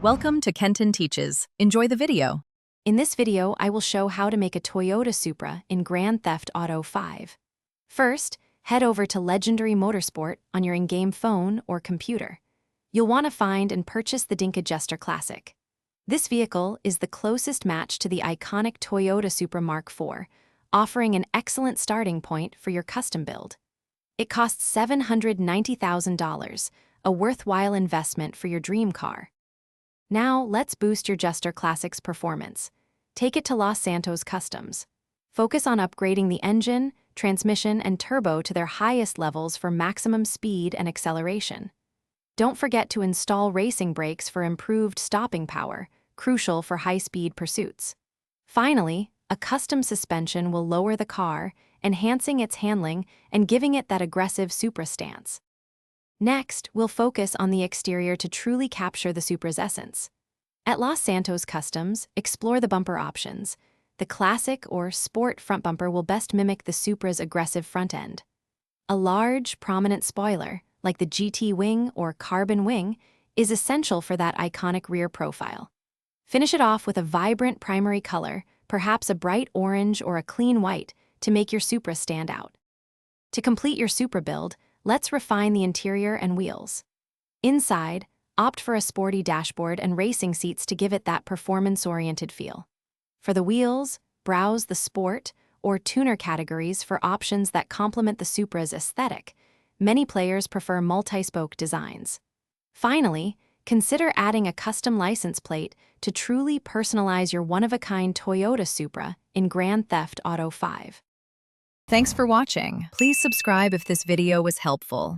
Welcome to Kenton Teaches. Enjoy the video. In this video, I will show how to make a Toyota Supra in Grand Theft Auto 5. First, head over to Legendary Motorsport on your in-game phone or computer. You'll want to find and purchase the Dink Adjuster Classic. This vehicle is the closest match to the iconic Toyota Supra Mark IV, offering an excellent starting point for your custom build. It costs $790,000, a worthwhile investment for your dream car. Now, let's boost your Adjuster Classic's performance. Take it to Los Santos Customs. Focus on upgrading the engine, transmission, and turbo to their highest levels for maximum speed and acceleration. Don't forget to install racing brakes for improved stopping power, crucial for high-speed pursuits. Finally, a custom suspension will lower the car, enhancing its handling and giving it that aggressive Supra stance. Next, we'll focus on the exterior to truly capture the Supra's essence. At Los Santos Customs, explore the bumper options. The classic or sport front bumper will best mimic the Supra's aggressive front end. A large, prominent spoiler, like the GT wing or carbon wing, is essential for that iconic rear profile. Finish it off with a vibrant primary color, perhaps a bright orange or a clean white, to make your Supra stand out. To complete your Supra build, let's refine the interior and wheels. Inside, opt for a sporty dashboard and racing seats to give it that performance-oriented feel. For the wheels, browse the sport or tuner categories for options that complement the Supra's aesthetic. Many players prefer multi-spoke designs. Finally, consider adding a custom license plate to truly personalize your one-of-a-kind Toyota Supra in Grand Theft Auto 5. Thanks for watching. Please subscribe if this video was helpful.